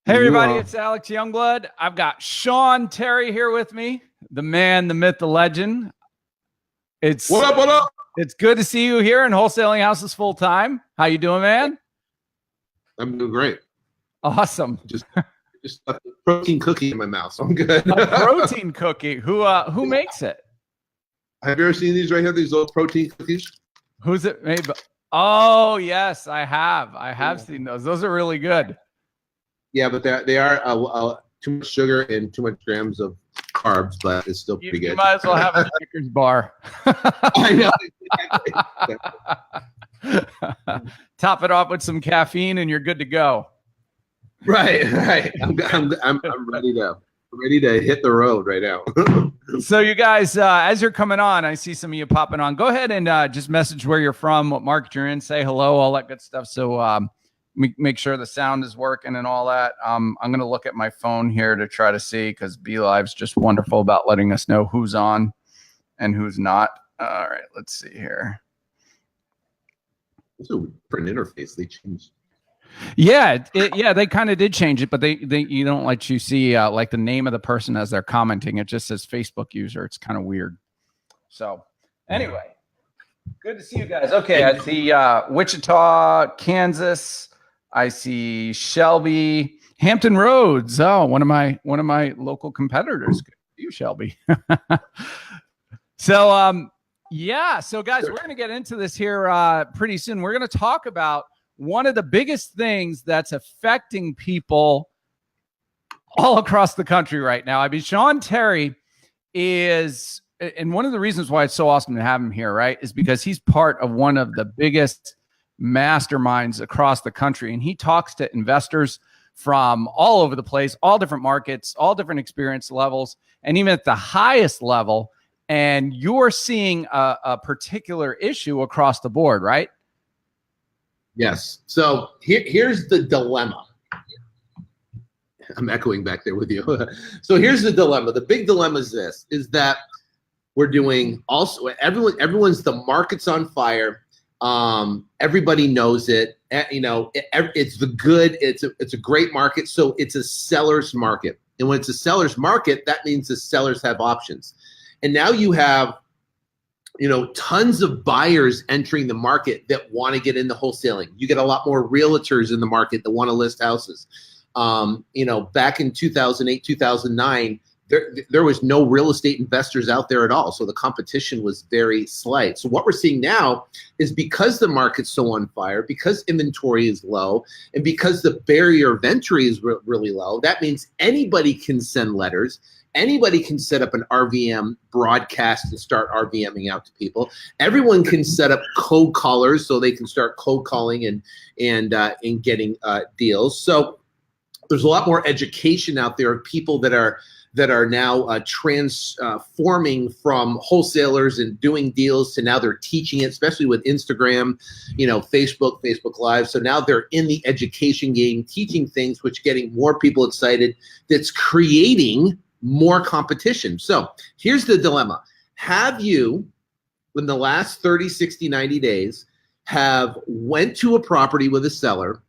Hey everybody, it's Alex Youngblood. I've got Sean Terry here with me, the man, the myth, the legend. What up? What up? It's good to see you here in Wholesaling Houses full time. How you doing, man? I'm doing great. Awesome. Just a protein cookie in my mouth, so I'm good. A protein cookie. Who makes it? Have you ever seen these right here? These little protein cookies? Who's it made by? Oh yes, I have. I have seen those. Those are really good. Yeah, but they are too much sugar and too much grams of carbs, but it's still pretty good. You might as well have a Snickers bar. I know. Top it off with some caffeine, and you're good to go. Right. I'm ready to hit the road right now. So you guys, as you're coming on, I see some of you popping on. Go ahead and just message where you're from, what market you're in, say hello, all that good stuff. So make sure the sound is working and all that. I'm going to look at my phone here to try to see, because BeLive's just wonderful about letting us know who's on and who's not. All right, let's see here. It's a different interface. They changed. Yeah, they kind of did change it, but they you don't let you see like the name of the person as they're commenting. It just says Facebook user. It's kind of weird. So anyway, good to see you guys. Okay, I see Wichita, Kansas. I see Shelby, Hampton Roads. Oh, one of my local competitors. Good for you, Shelby. So so guys, we're gonna get into this here pretty soon. We're gonna talk about one of the biggest things that's affecting people all across the country right now. I mean, Sean Terry is, and one of the reasons why it's so awesome to have him here, right, is because he's part of one of the biggest masterminds across the country. And he talks to investors from all over the place, all different markets, all different experience levels, and even at the highest level. And you're seeing a particular issue across the board, right? Yes. So here's the dilemma. I'm echoing back there with you. So here's the dilemma. The big dilemma is this: is that we're doing also everyone's the market's on fire. Everybody knows it. It's the good. It's a great market. So it's a seller's market, and when it's a seller's market, that means the sellers have options. And now you have tons of buyers entering the market that want to get into wholesaling. You get a lot more realtors in the market that want to list houses. Back in 2008, 2009, there was no real estate investors out there at all. So the competition was very slight. So what we're seeing now is, because the market's so on fire, because inventory is low, and because the barrier of entry is really low, that means anybody can send letters. Anybody can set up an RVM broadcast and start RVMing out to people. Everyone can set up cold callers so they can start cold calling and getting deals. So there's a lot more education out there of people that are now transforming from wholesalers and doing deals to now they're teaching it, especially with Instagram, Facebook Live. So now they're in the education game, teaching things, which getting more people excited. That's creating more competition. So here's the dilemma. Have you, in the last 30, 60, 90 days, have went to a property with a seller,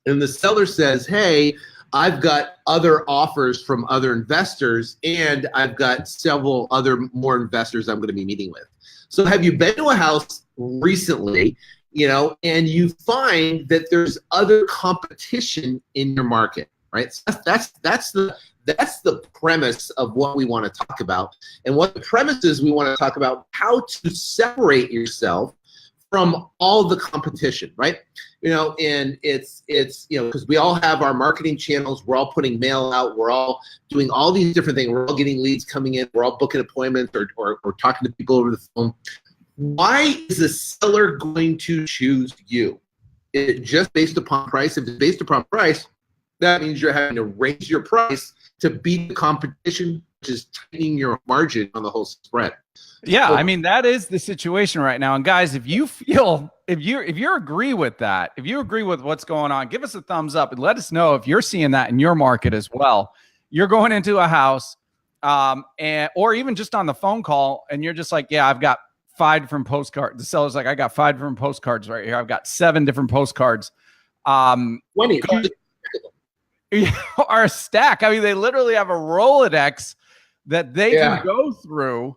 and the seller says, hey, I've got other offers from other investors, and I've got several other more investors I'm going to be meeting with. So have you been to a house recently, and you find that there's other competition in your market, right? So that's the premise of what we want to talk about. And what the premise is, we want to talk about how to separate yourself from all the competition, right? And it's because we all have our marketing channels. We're all putting mail out. We're all doing all these different things. We're all getting leads coming in. We're all booking appointments or talking to people over the phone. Why is a seller going to choose you? Is it just based upon price? If it's based upon price, that means you're having to raise your price to beat the competition, which is tightening your margin on the whole spread. Yeah, I mean, that is the situation right now. And guys, if you agree with that, if you agree with what's going on, give us a thumbs up and let us know if you're seeing that in your market as well. You're going into a house, or even just on the phone call, and you're just like, yeah, I've got 5 different postcards. The seller's like, I got 5 different postcards right here. I've got 7 different postcards. 20. are a stack. I mean, they literally have a Rolodex that they can go through,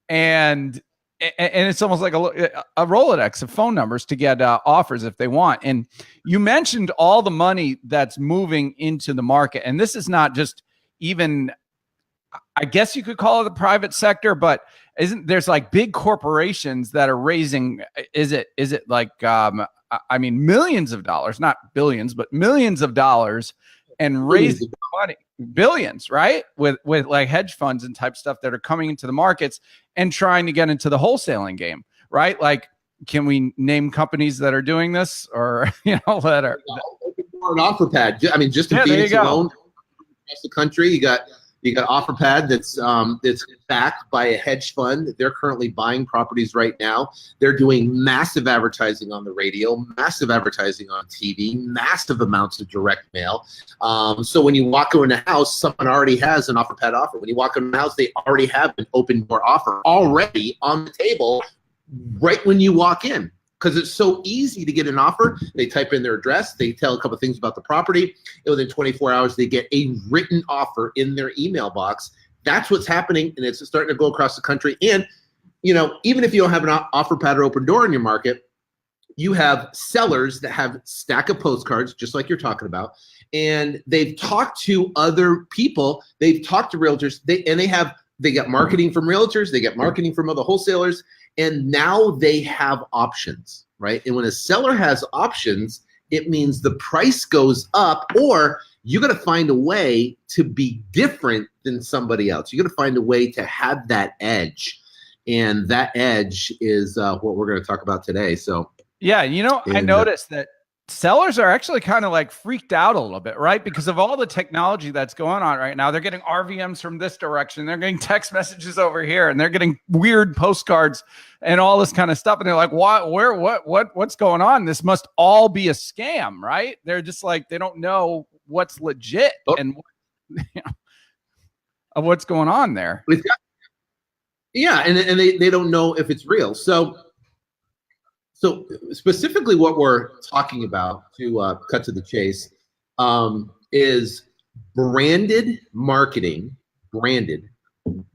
and it's almost like a Rolodex of phone numbers to get offers if they want. And you mentioned all the money that's moving into the market, and this is not just even, I guess you could call it the private sector, but there's like big corporations that are raising, is it like, I mean, millions of dollars, not billions, but millions of dollars, and raising money, billions, right? With like hedge funds and type stuff that are coming into the markets and trying to get into the wholesaling game, right? Like, can we name companies that are doing this, or, that are an OfferPad? I mean, just in Phoenix alone, across the country, you got OfferPad that's backed by a hedge fund. They're currently buying properties right now. They're doing massive advertising on the radio, massive advertising on TV, massive amounts of direct mail. So when you walk in a house, someone already has an OfferPad offer. When you walk in a house, they already have an open door offer already on the table right when you walk in. Because it's so easy to get an offer. They type in their address, they tell a couple of things about the property, and within 24 hours, they get a written offer in their email box. That's what's happening, and it's starting to go across the country. And, even if you don't have an OfferPad or Open Door in your market, you have sellers that have stack of postcards, just like you're talking about, and they've talked to other people, they've talked to realtors, they get marketing from realtors, they get marketing from other wholesalers, and now they have options, right? And when a seller has options, it means the price goes up, or you got to find a way to be different than somebody else. You got to find a way to have that edge, and that edge is what we're going to talk about today. So, yeah, I noticed that sellers are actually kind of like freaked out a little bit, right? Because of all the technology that's going on right now. They're getting RVMs from this direction. They're getting text messages over here, and they're getting weird postcards and all this kind of stuff. And they're like, what's going on? This must all be a scam, right? They're just like, they don't know what's legit and of what's going on there. Yeah. And they don't know if it's real. So specifically what we're talking about, to cut to the chase, is branded marketing, branded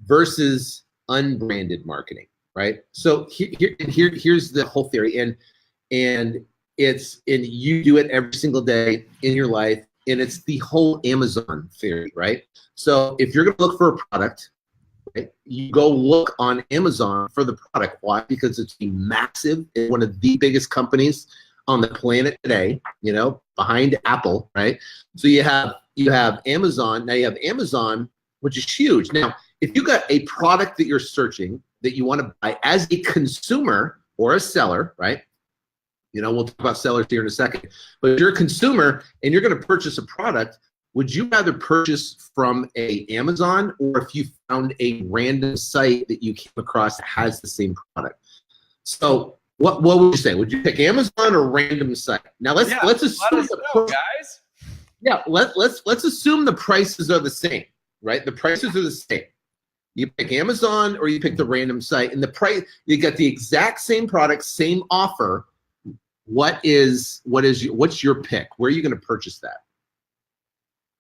versus unbranded marketing, right? So here's the whole theory, and you do it every single day in your life, and it's the whole Amazon theory, right? So if you're going to look for a product, right, you go look on Amazon for the product. Why? Because it's massive. It's one of the biggest companies on the planet today, behind Apple, right? So you have Amazon. Now you have Amazon, which is huge. Now, if you got a product that you're searching that you want to buy as a consumer or a seller, right? We'll talk about sellers here in a second. But if you're a consumer and you're going to purchase a product, would you rather purchase from a Amazon, or if you found a random site that you came across that has the same product? So what would you say? Would you pick Amazon or random site? Now let's assume guys. Yeah, let's assume the prices are the same, right? The prices are the same. You pick Amazon or you pick the random site, and the price, you got the exact same product, same offer. What's your pick? Where are you going to purchase that?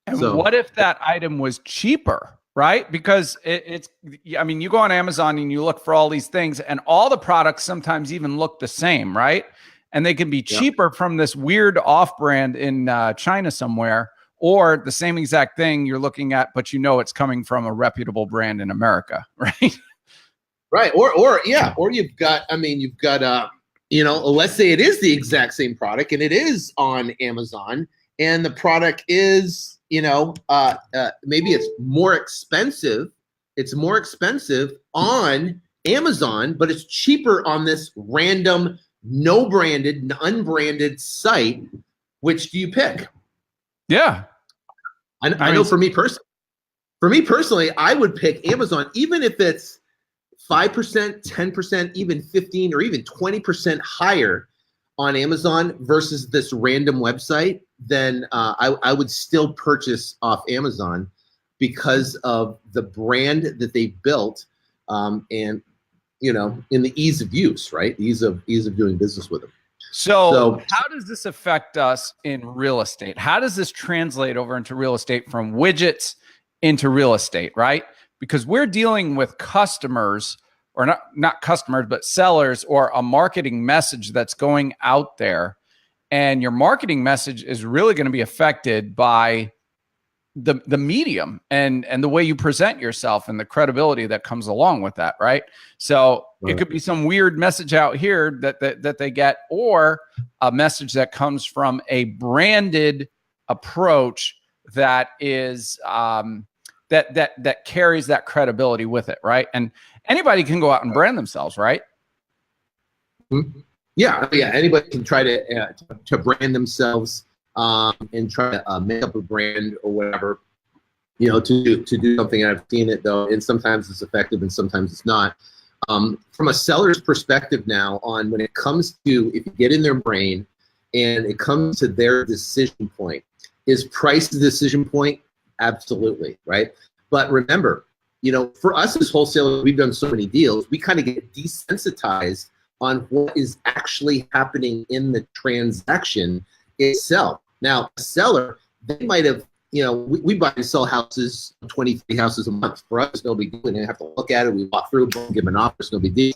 And what if that item was cheaper, right? Because you go on Amazon and you look for all these things, and all the products sometimes even look the same, right? And they can be cheaper from this weird off-brand in China somewhere, or the same exact thing you're looking at, but it's coming from a reputable brand in America, right? Right. Or you've got, let's say it is the exact same product and it is on Amazon, and the product is, maybe it's more expensive. It's more expensive on Amazon, but it's cheaper on this random, no branded, unbranded site. Which do you pick? Yeah. I know for me personally, I would pick Amazon, even if it's 5%, 10%, even 15 or even 20% higher on Amazon versus this random website. Then I would still purchase off Amazon because of the brand that they built, and in the ease of use, right? Ease of doing business with them. So how does this affect us in real estate? How does this translate over into real estate from widgets into real estate, right? Because we're dealing with customers, or not customers, but sellers, or a marketing message that's going out there. And your marketing message is really going to be affected by the medium and the way you present yourself and the credibility that comes along with that, right? So it could be some weird message out here that they get, or a message that comes from a branded approach that is that carries that credibility with it, right? And anybody can go out and brand themselves, right? Yeah. Anybody can try to brand themselves and try to make up a brand or whatever, to do something. I've seen it though, and sometimes it's effective and sometimes it's not. From a seller's perspective now, on when it comes to, if you get in their brain and it comes to their decision point, is price the decision point? Absolutely, right? But remember, for us as wholesalers, we've done so many deals, we kind of get desensitized on what is actually happening in the transaction itself. Now, a seller, they might have, we buy and sell houses, 23 houses a month. For us, it's no big deal. We didn't have to look at it. We walk through, boom, give them an offer, it's no big deal.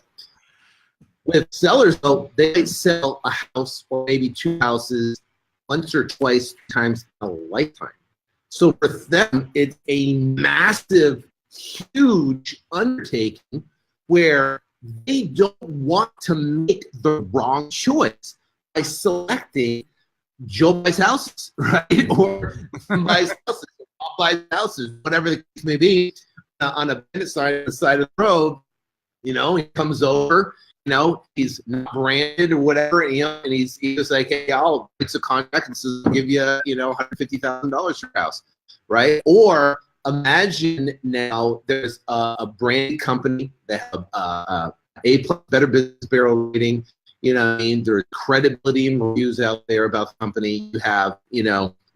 With sellers, though, they might sell a house or maybe two houses once or twice times a lifetime. So for them, it's a massive, huge undertaking where they don't want to make the wrong choice by selecting Joe buys houses, right? Or buys houses, Bob buys houses, whatever the case may be, on a business side, on the side of the road. He comes over, he's not branded or whatever, and he's just like, hey, I'll fix a contract and so I'll give you, $150,000 for your house, right? Or imagine now there's a brand company that have A+ Better Business Bureau rating. There's credibility and reviews out there about the company. You have,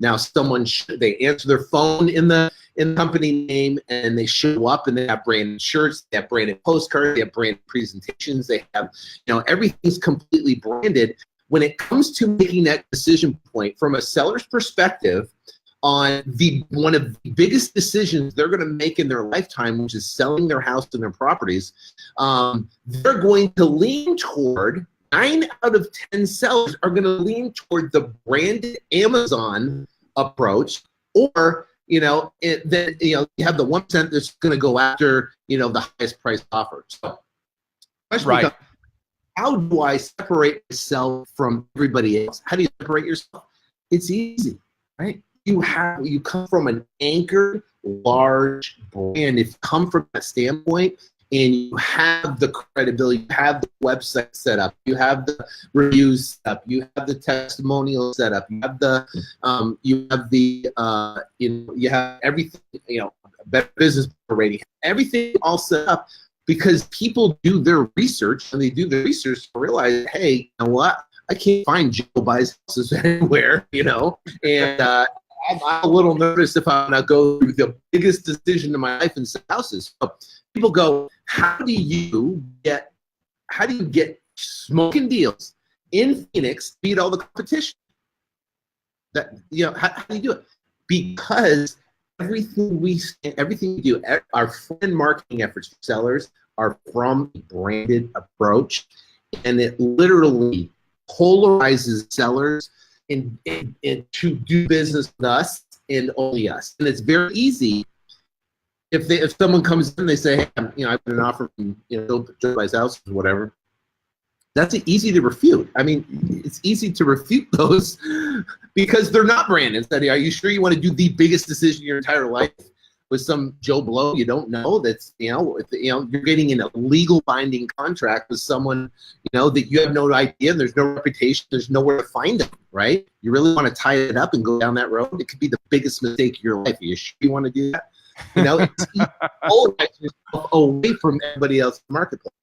now someone they answer their phone in the company name, and they show up, and they have branded shirts, they have branded postcards, they have branded presentations, they have, everything's completely branded. When it comes to making that decision point from a seller's perspective on one of the biggest decisions they're going to make in their lifetime, which is selling their house and their properties, they're going to lean toward, 9 out of 10 sellers are going to lean toward the branded Amazon approach, or you have the 1% that's going to go after the highest price offer. So, right. How do I separate myself from everybody else? How do you separate yourself? It's easy, right? You come from an anchored, large brand. If you come from that standpoint, and you have the credibility, you have the website set up, you have the reviews set up, you have the testimonials set up, you have you have everything, Better Business rating, everything all set up, because people do their research, and they do their research to realize, hey, you know what? I can't find Joe buys houses anywhere, and I'm a little nervous if I'm going to go through the biggest decision in my life and sell houses. So people go, how do you get smoking deals in Phoenix to beat all the competition? How do you do it? Because everything we do, our friend marketing efforts for sellers are from a branded approach, and it literally polarizes sellers in to do business with us and only us. And it's very easy if someone comes in and they say, hey, I've got an offer from Joe buys houses or whatever. That's easy to refute. I mean, it's easy to refute those because they're not branded. Are you sure you want to do the biggest decision of your entire life with some Joe Blow you don't know? That's you're getting in a legal binding contract with someone that you have no idea. There's no reputation. There's nowhere to find them. Right? You really want to tie it up and go down that road? It could be the biggest mistake of your life. Are you sure you want to do that? It's polarize yourself away from everybody else in the marketplace.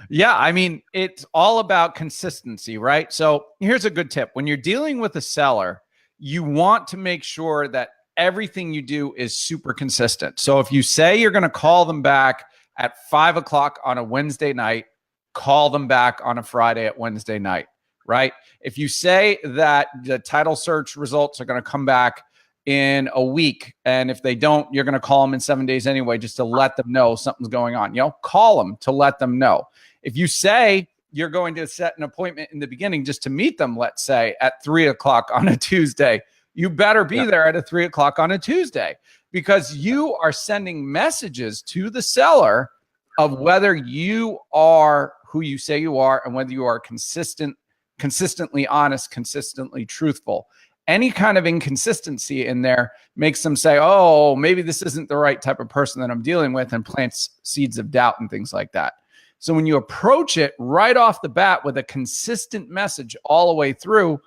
Yeah, I mean, it's all about consistency, right? So here's a good tip. When you're dealing with a seller, you want to make sure that everything you do is super consistent. So if you say you're going to call them back at 5 o'clock on a Wednesday night, call them back on a Friday at Wednesday night, right? If you say that the title search results are going to come back in a week, and if they don't, you're going to call them in 7 days anyway, just to let them know something's going on. Call them to let them know. If you say you're going to set an appointment in the beginning just to meet them, let's say at 3 o'clock on a Tuesday, you better be there at 3 o'clock on a Tuesday, because you are sending messages to the seller of whether you are who you say you are and whether you are consistently honest, consistently truthful. Any kind of inconsistency in there makes them say, oh, maybe this isn't the right type of person that I'm dealing with, and plants seeds of doubt and things like that. So when you approach it right off the bat with a consistent message all the way through,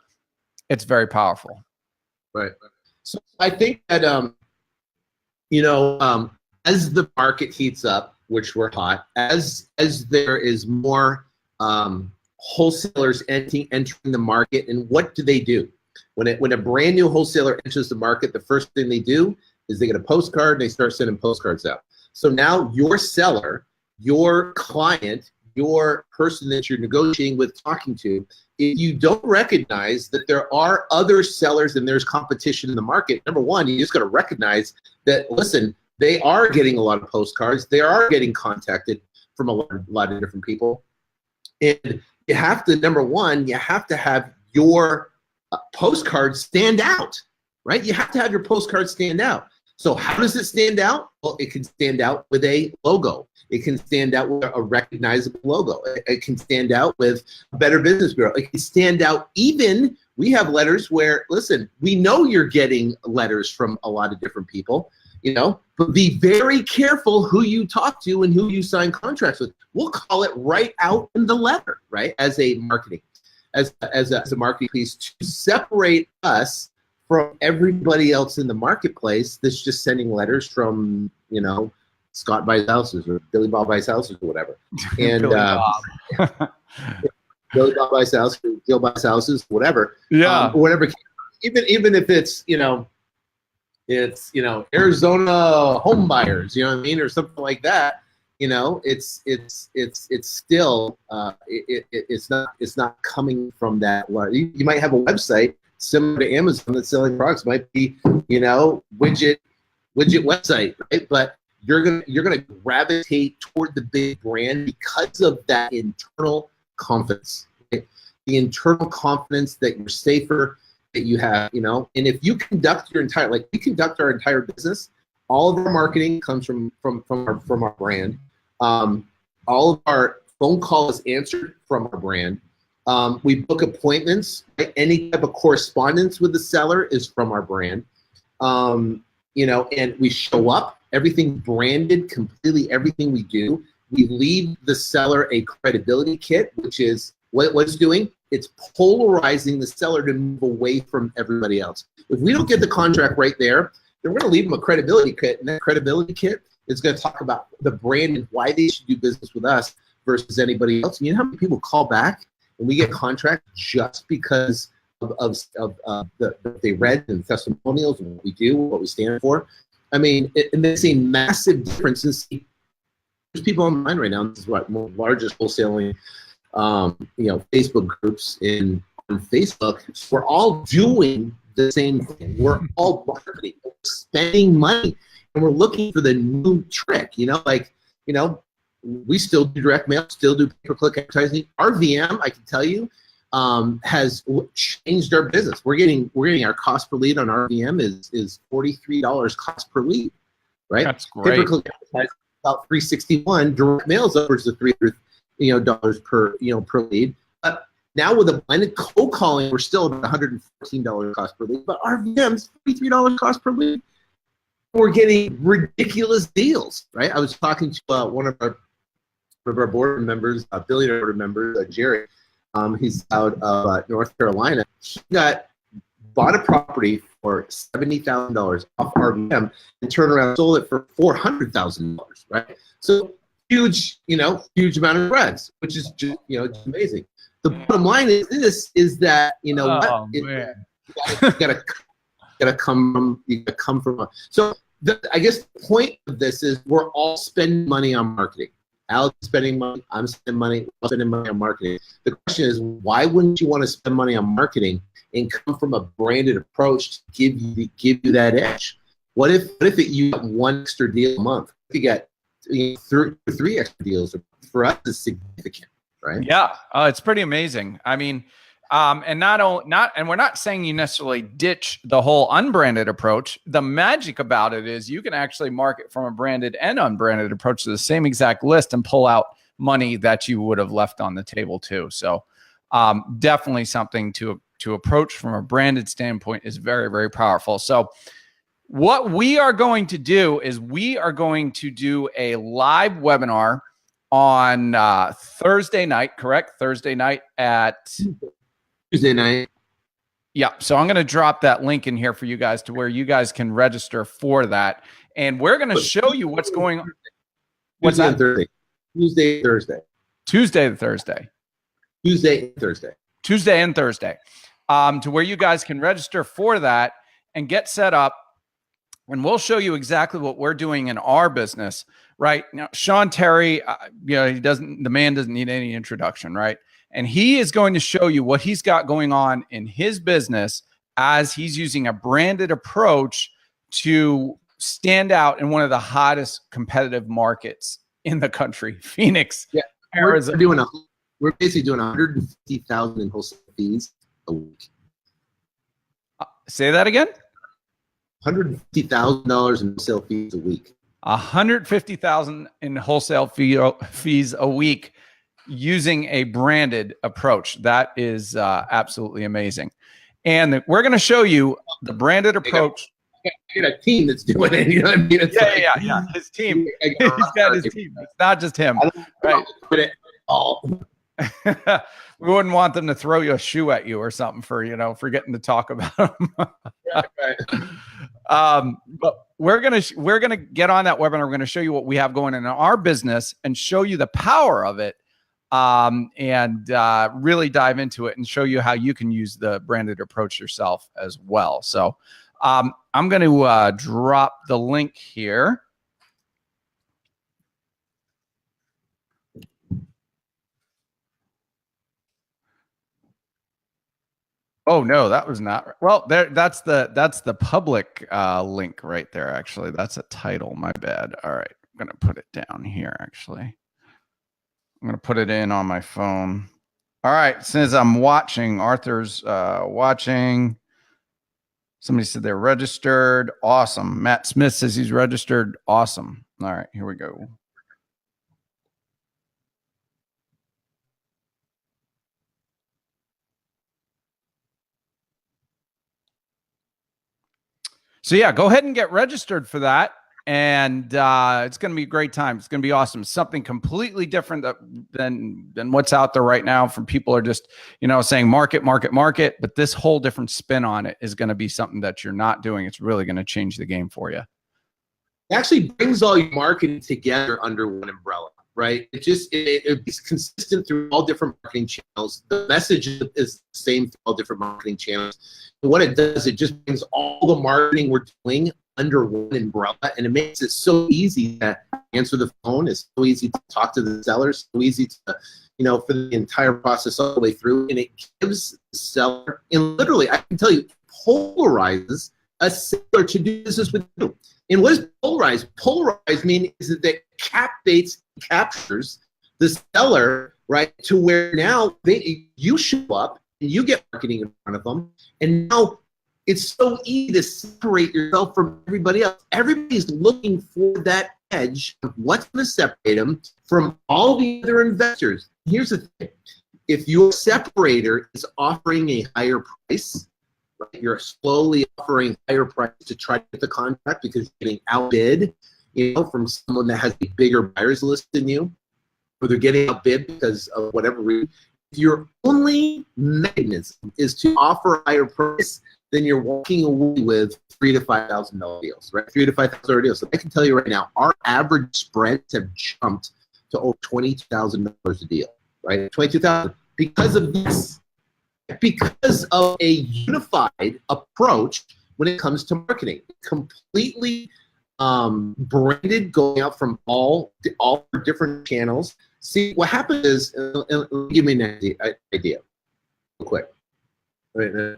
it's very powerful. Right. So I think that, as the market heats up, which we're hot, as there is more wholesalers entering the market, and what do? When a brand new wholesaler enters the market, the first thing they do is they get a postcard and they start sending postcards out. So now your seller, your client, your person that you're negotiating with, talking to, if you don't recognize that there are other sellers and there's competition in the market, number one, you just got to recognize that, listen, they are getting a lot of postcards. They are getting contacted from a lot of different people. And you have to, number one, you have to have your postcards stand out, right? You have to have your postcards stand out. So how does it stand out? Well, it can stand out with a logo. It can stand out with a recognizable logo. It can stand out with a Better Business Bureau. It can stand out even, we have letters where, listen, we know you're getting letters from a lot of different people, but be very careful who you talk to and who you sign contracts with. We'll call it right out in the letter, right? As a marketing piece to separate us from everybody else in the marketplace that's just sending letters from, Scott buys houses or Billy Bob buys houses or whatever. And Billy Bob buys houses, Gil buys houses, whatever. Yeah. Whatever. Even if it's, Arizona home buyers, you know what I mean? Or something like that. It's still it's not coming from that. You might have a website similar to Amazon that's selling products. Might be widget website, right? But you're gonna gravitate toward the big brand because of that internal confidence, right? The internal confidence that you're safer, that you have, and if you conduct your entire, we conduct our entire business, all of our marketing comes from our brand. All of our phone calls answered from our brand. We book appointments. Right? Any type of correspondence with the seller is from our brand. And we show up. Everything branded, completely everything we do. We leave the seller a credibility kit, which is what it's doing. It's polarizing the seller to move away from everybody else. If we don't get the contract right there, then we're going to leave them a credibility kit, and that credibility kit is going to talk about the brand and why they should do business with us versus anybody else. And you know how many people call back and we get contracts just because of they read and testimonials and what we do, what we stand for. I mean, and there's a massive difference. There's people online right now. This is what one of the largest wholesaling, Facebook groups on Facebook. We're all doing the same thing. We're all marketing, we're spending money, and we're looking for the new trick. We still do direct mail, still do pay-per-click advertising. RVM, I can tell you, has changed our business. We're getting our cost per lead on RVM is $43 cost per lead, right? That's great. Pay-per-click advertising about $361. Direct mail is upwards of $300 dollars per lead. But now with a blended cold calling, we're still at $114 cost per lead. But RVM's $43 cost per lead. We're getting ridiculous deals, right? I was talking to one of our board members, billionaire board members, Jerry. He's out of North Carolina. He bought a property for $70,000 off RVM and turned around and sold it for $400,000, right? So huge amount of spreads, which is just, just amazing. The bottom line is that you gotta come from. So I guess the point of this is we're all spending money on marketing. Alex is spending money, I'm spending money, I'm spending money on marketing. The question is, why wouldn't you want to spend money on marketing and come from a branded approach to give you that edge? What if you got one extra deal a month? If you got three extra deals, for us is significant, right? Yeah, it's pretty amazing. I mean, and we're not saying you necessarily ditch the whole unbranded approach. The magic about it is you can actually market from a branded and unbranded approach to the same exact list and pull out money that you would have left on the table too. So definitely something to approach from a branded standpoint is very, very powerful. So what we are going to do is we are going to do a live webinar on Thursday night, correct? Thursday night at Tuesday night. Yeah. So I'm going to drop that link in here for you guys to where you guys can register for that. And we're going to show you what's going on. What's that? Tuesday, Thursday. Tuesday to Thursday. Tuesday, Thursday. Tuesday and Thursday. To where you guys can register for that and get set up. And we'll show you exactly what we're doing in our business, right? Now, Sean Terry, the man doesn't need any introduction, right? And he is going to show you what he's got going on in his business as he's using a branded approach to stand out in one of the hottest competitive markets in the country, Phoenix, Arizona. We're basically doing $150,000 in wholesale fees a week. Say that again? $150,000 in wholesale fees a week. $150,000 in wholesale fees a week using a branded approach. That is absolutely amazing. And we're going to show you the branded approach. I got a team that's doing it. You know what I mean? It's yeah. His team. He's got his team. It's not just him. Right. We wouldn't want them to throw you a shoe at you or something for forgetting to talk about them. But we're gonna get on that webinar. We're gonna show you what we have going in our business and show you the power of it, and really dive into it and show you how you can use the branded approach yourself as well. So I'm going to drop the link here. Oh no, that was not well. That's the public link right there. Actually, that's a title. My bad. All right, I'm gonna put it down here. Actually, I'm gonna put it in on my phone. All right, since I'm watching, Arthur's watching. Somebody said they're registered. Awesome. Matt Smith says he's registered. Awesome. All right, here we go. So yeah, go ahead and get registered for that. And it's going to be a great time. It's going to be awesome. Something completely different than what's out there right now from people are just, saying market. But this whole different spin on it is going to be something that you're not doing. It's really going to change the game for you. It actually brings all your marketing together under one umbrella, right? It's consistent through all different marketing channels. The message is the same through all different marketing channels. And what it does, it just brings all the marketing we're doing under one umbrella, and it makes it so easy to answer the phone. It's so easy to talk to the sellers, so easy to, for the entire process all the way through. And it gives the seller, and literally, I can tell you, polarizes a seller to do business with you. And what does polarize? Polarize means that it captures the seller, right, to where now you show up and you get marketing in front of them, and now it's so easy to separate yourself from everybody else. Everybody's looking for that edge of what's going to separate them from all the other investors. Here's the thing. If your separator is offering a higher price, right, you're slowly offering a higher price to try to get the contract because you're getting outbid, from someone that has a bigger buyer's list than you, or they're getting outbid because of whatever reason. If your only mechanism is to offer a higher price, then you're walking away with $3,000 to $5,000 deals, right? $3,000 to $5,000 deals. So I can tell you right now, our average spreads have jumped to over $22,000 a deal, right? $22,000 because of this, because of a unified approach when it comes to marketing. Completely branded going out from all different channels. See, what happens is, and give me an idea real quick.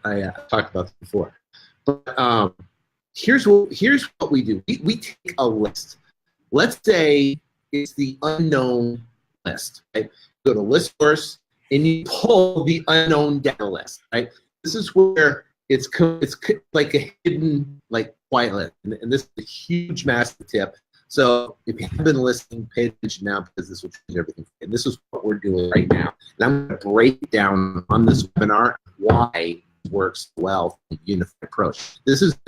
I talked about this before. But here's what we do. We take a list. Let's say it's the unknown list. Right? Go to list source and you pull the unknown data list. Right? This is where it's like a hidden quiet list, and this is a huge, massive tip. So if you haven't been listening, pay attention now because this will change everything. And this is what we're doing right now. And I'm going to break down on this webinar why it works well for the unified approach. This is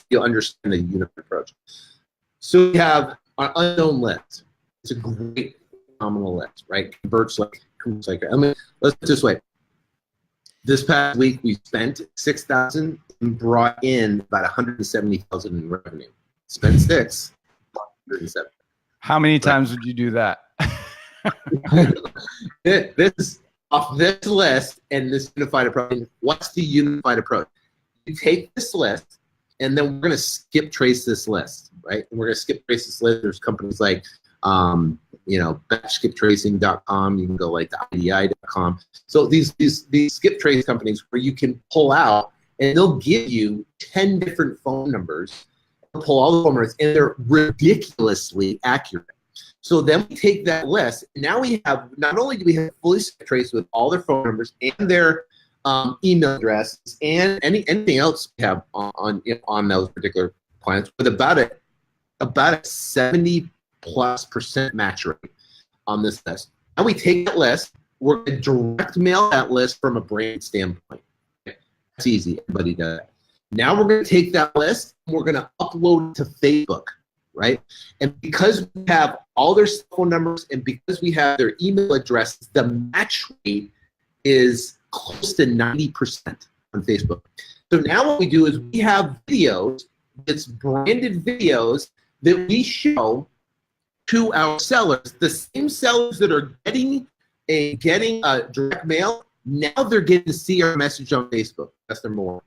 you'll understand the unified approach. So we have our unknown list. It's a great, phenomenal list, right? Converts like I mean, let's put it this way. This past week we spent $6,000 and brought in about $170,000 in revenue. Spent $6,000. 107. How many times would you do that? This off this list and this unified approach. What's the unified approach? You take this list, and then we're going to skip trace this list, right? And we're going to skip trace this list. There's companies like, batchskiptracing.com. You can go like to IDI.com. So these skip trace companies where you can pull out, and they'll give you 10 different phone numbers. Pull all the phone numbers, and they're ridiculously accurate. So then we take that list, and now we have, not only do we have fully traced with all their phone numbers and their email addresses and anything else we have on those particular clients, with about a 70+% match rate on this list. Now we take that list, we're going to direct mail that list from a brand standpoint. That's easy, everybody does that. Now we're going to take that list and we're going to upload it to Facebook, right? And because we have all their cell phone numbers and because we have their email addresses, the match rate is close to 90% on Facebook. So now what we do is we have videos, it's branded videos that we show to our sellers. The same sellers that are getting a direct mail, now they're getting to see our message on Facebook. That's number one.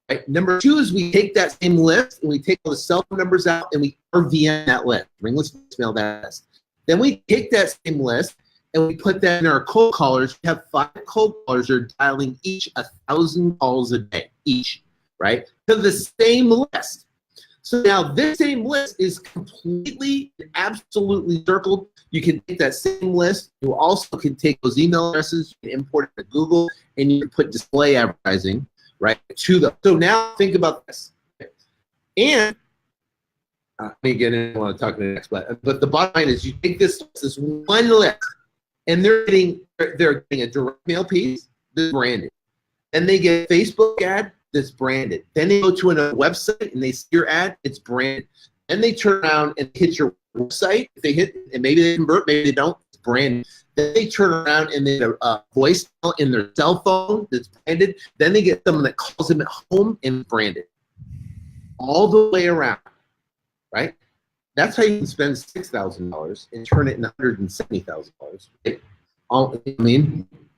Right. Number two is we take that same list and we take all the cell phone numbers out and we RVM that list, ringless voicemail that list. Then we take that same list and we put that in our cold callers. We have 5 cold callers that are dialing each 1,000 calls a day, each, right, to the same list. So now this same list is completely, absolutely circled. You can take that same list. You also can take those email addresses, you can import it to Google, and you can put display advertising, right, to them. So now think about this. And let me get in, I want to talk to the next, but the bottom line is you take this one list, and they're getting a direct mail piece that's branded. Then they get a Facebook ad that's branded. Then they go to another website and they see your ad, it's branded. Then they turn around and hit your website. If they hit, and maybe they convert, maybe they don't, it's branded. Then they turn around and they get a voicemail in their cell phone that's branded. Then they get someone that calls them at home and branded. All the way around, right? That's how you can spend $6,000 and turn it into $170,000. Right?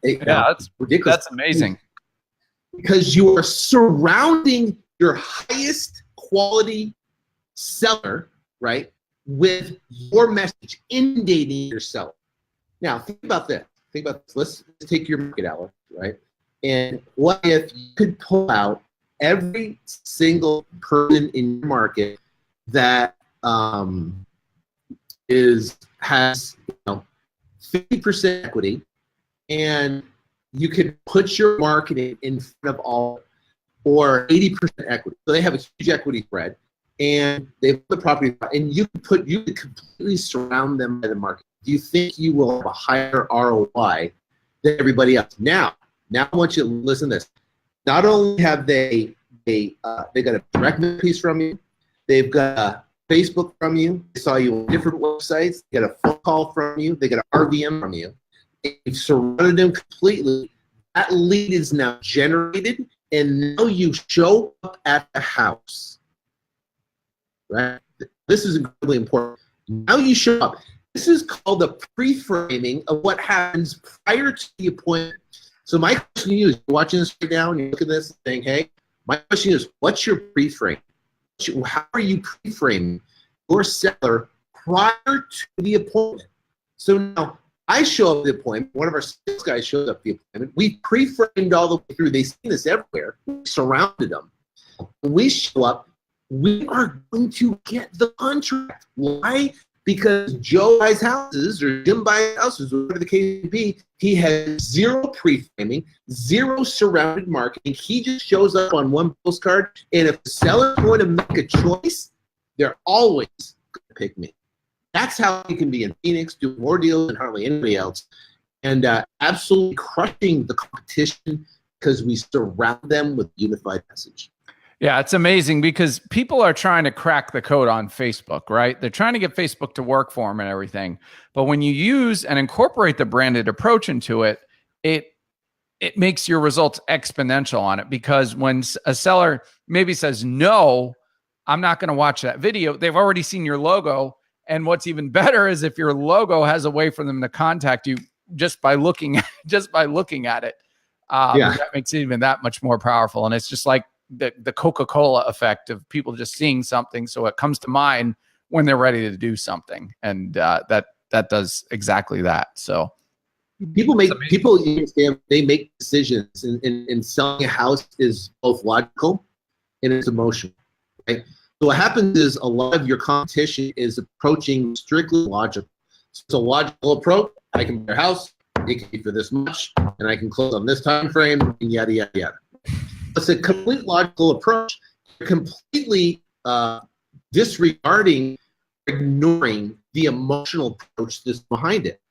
That's ridiculous. That's amazing. Because you are surrounding your highest quality seller, right, with your message, inundating your seller. Now, think about this. Let's take your market hour, right? And what if you could pull out every single person in your market that has 50% equity, and you could put your marketing in front of all, or 80% equity. So they have a huge equity spread, and they have the property, and you could completely surround them by the market. Do you think you will have a higher ROI than everybody else? Now I want you to listen to this. Not only have they got a direct mail piece from you, they've got a Facebook from you, they saw you on different websites, they got a phone call from you, they got an RVM from you. You've surrounded them completely. That lead is now generated, and now you show up at the house. Right? This is incredibly important. Now you show up. This is called the pre-framing of what happens prior to the appointment. So my question to you is, you're watching this right now and you look at this and saying, hey, my question is, what's your pre-frame? How are you pre-framing your seller prior to the appointment. So now I show up at the appointment. One of our sales guys shows up at the appointment. We pre-framed all the way through. They've seen this everywhere. We surrounded them. When we show up, we are going to get the contract. Why? Because Joe buys houses or Jim buys houses, whatever the case may be, he has zero pre-framing, zero surrounded marketing. He just shows up on one postcard, and if the seller's going to make a choice, they're always going to pick me. That's how he can be in Phoenix, do more deals than hardly anybody else, and absolutely crushing the competition because we surround them with a unified message. Yeah, it's amazing because people are trying to crack the code on Facebook, right? They're trying to get Facebook to work for them and everything. But when you use and incorporate the branded approach into it, it makes your results exponential on it, because when a seller maybe says, no, I'm not going to watch that video, they've already seen your logo. And what's even better is if your logo has a way for them to contact you just by looking at it. That makes it even that much more powerful. And it's just like the Coca-Cola effect of people just seeing something, so it comes to mind when they're ready to do something, and that does exactly that. So people they make decisions, and selling a house is both logical and it's emotional, right? So what happens is a lot of your competition is approaching strictly logical. So it's a logical approach. I can buy your house, it can be for this much, and I can close on this time frame, and yada yada yada. It's a complete logical approach. You're completely disregarding, ignoring the emotional approach that's behind it.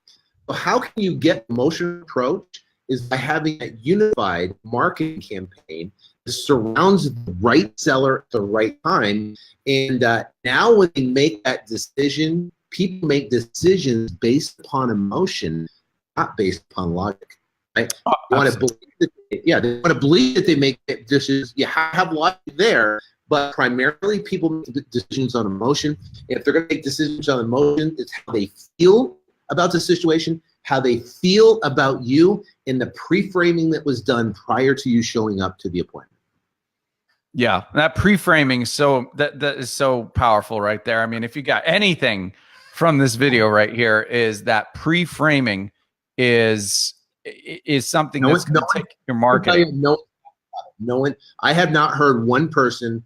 So how can you get emotional approach is by having a unified marketing campaign that surrounds the right seller at the right time. And now when they make that decision, people make decisions based upon emotion, not based upon logic. Right? They want to believe that they want to believe that they make decisions. You have logic there, but primarily people make decisions on emotion. If they're going to make decisions on emotion, it's how they feel about the situation, how they feel about you, and the pre-framing that was done prior to you showing up to the appointment. Yeah, that pre-framing is that is so powerful right there. I mean, if you got anything from this video right here, is that pre-framing is something that's going to take your marketing. No one. I have not heard one person,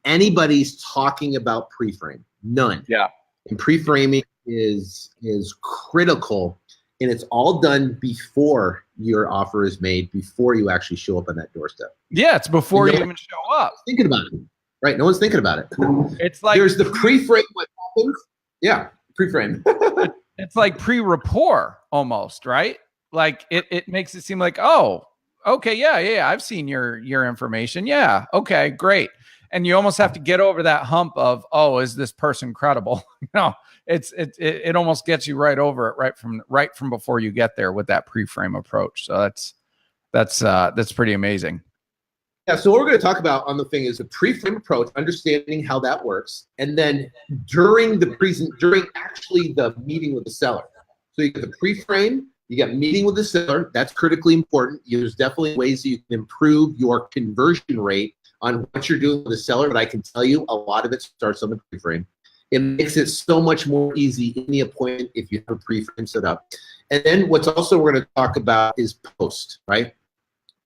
anybody's talking about pre-frame. None. Yeah. And pre-framing is critical, and it's all done before your offer is made, before you actually show up on that doorstep. Yeah, it's before you even show up. Thinking about it, right? No one's thinking about it. It's like there's the pre-frame. What happens? Yeah, pre-frame. It's like pre-rapport almost, right? Like it makes it seem like, oh, okay, yeah, I've seen your information. Yeah, okay, great. And you almost have to get over that hump of, oh, is this person credible? No, it almost gets you right over it right from before you get there with that pre-frame approach. So that's pretty amazing. Yeah, so what we're going to talk about on the thing is a pre-frame approach, understanding how that works, and then during actually the meeting with the seller. So you get the pre-frame, you got meeting with the seller. That's critically important. There's definitely ways that you can improve your conversion rate on what you're doing with the seller, but I can tell you a lot of it starts on the pre-frame. It makes it so much more easy in the appointment if you have a pre-frame set up. And then what's also we're going to talk about is post, right?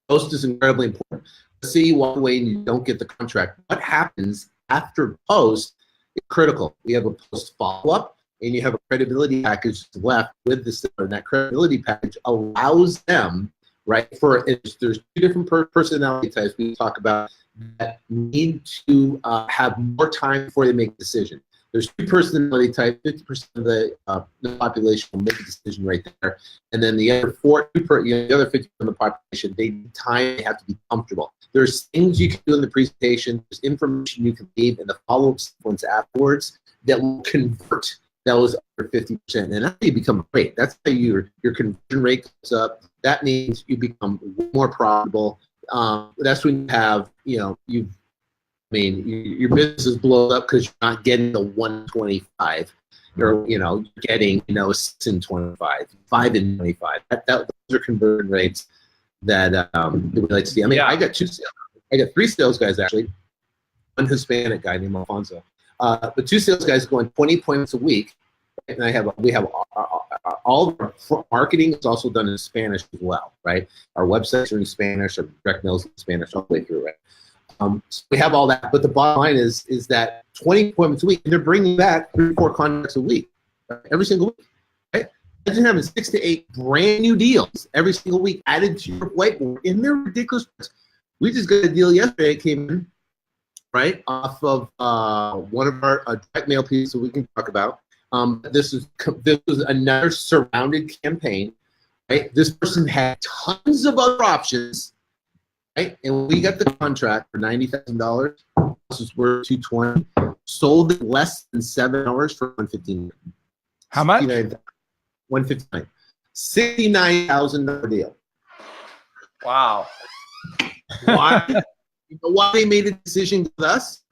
Post is incredibly important. Let's say you walk away and you don't get the contract. What happens after post is critical. We have a post follow-up, and you have a credibility package left with the seller. And that credibility package allows them, right, there's two different personality types we talk about that need to have more time before they make a decision. There's two personality types, 50% of the population will make a decision right there. And then the other 50% of the population, they need time, they have to be comfortable. There's things you can do in the presentation, there's information you can leave in the follow-up sequence afterwards that will convert those over 50%. And that's how you become great. That's how your conversion rate goes up. That means you become more profitable. That's when you have, your business is blown up because you're not getting the 125. You're getting, 6 and 25, 5 and 25. Those are conversion rates that we like to see. I mean, I got 3 sales guys actually. One Hispanic guy named Alfonso. The two sales guys go on 20 appointments a week, and we have all of our marketing is also done in Spanish as well, right? Our websites are in Spanish, our direct mails in Spanish all the way through, right? So we have all that, but the bottom line is that 20 appointments a week, and they're bringing back 3 or 4 contracts a week, right? Every single week, right? Imagine having 6 to 8 brand new deals every single week added to your whiteboard, and they're ridiculous. We just got a deal yesterday. It came in, right, off of one of our direct mail pieces that we can talk about. This was another surrounded campaign, right? This person had tons of other options, right? And we got the contract for $90,000. This is worth $220. Sold in less than 7 hours for $159. How much? $159. $69,000 deal. Wow. Why? You know why they made a decision with us?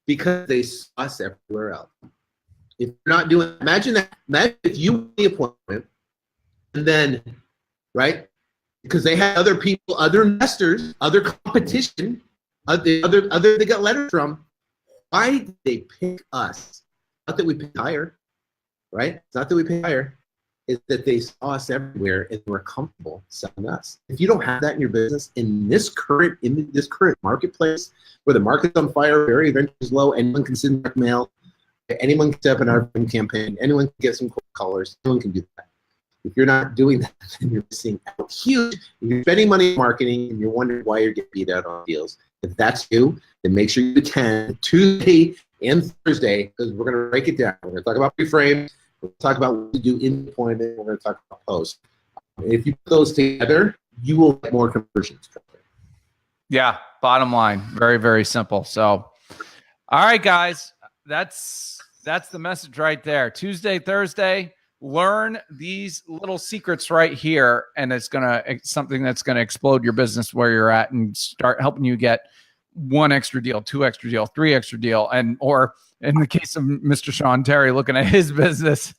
Because they saw us everywhere else. If you're not doing, imagine if you win the appointment, and then, right? Because they had other people, other investors, other competition, other they got letters from. Why did they pick us? Not that we pick higher, right? It's not that we pick higher. It's that they saw us everywhere and were comfortable selling us. If you don't have that in your business in this current marketplace where the market's on fire, very venture is low, anyone can send direct mail, anyone can set up an RFM campaign, anyone can get some cool colors, anyone can do that. If you're not doing that, then you're missing out huge. If you're spending money on marketing and you're wondering why you're getting beat out on deals, if that's you, then make sure you attend Tuesday and Thursday, because we're going to break it down. We're going to talk about pre-frame. We're going to talk about what to do in the appointment. We're going to talk about post. If you put those together, you will get more conversions. Yeah, bottom line, very, very simple. So, all right, guys, that's the message right there. Tuesday, Thursday, learn these little secrets right here, and it's something that's gonna explode your business where you're at and start helping you get 1 extra deal, 2 extra deal, 3 extra deal, or in the case of Mr. Sean Terry, looking at his business,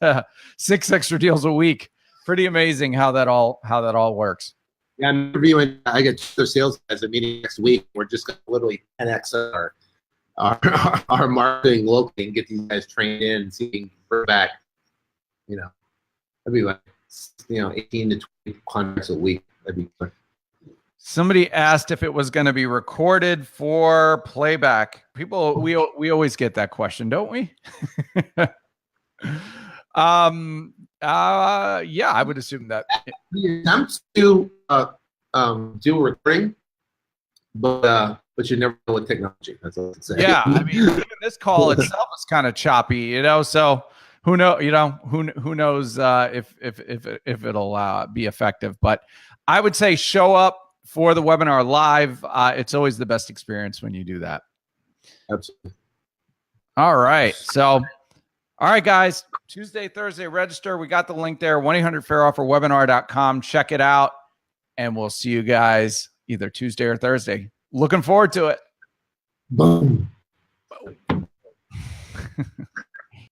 6 extra deals a week. Pretty amazing how that all works. Yeah, I'm reviewing. I get the sales guys a meeting next week. We're just going to literally 10x our marketing locally and get these guys trained in and seeing for back. You know, that'd be like 18 to 20 contracts a week. That'd be fun. Somebody asked if it was going to be recorded for playback. People, we always get that question, don't we? Yeah, I would assume that. The attempt to do a recording, but you never know with technology. That's all I can say. Yeah, I mean, even this call itself is kind of choppy, So who knows if it'll be effective? But I would say show up for the webinar live. It's always the best experience when you do that. Absolutely. All right. So, all right, guys, Tuesday, Thursday, register. We got the link there, 1-800-FAIR-OFFER-webinar.com. Check it out, and we'll see you guys either Tuesday or Thursday. Looking forward to it. Boom. Boom.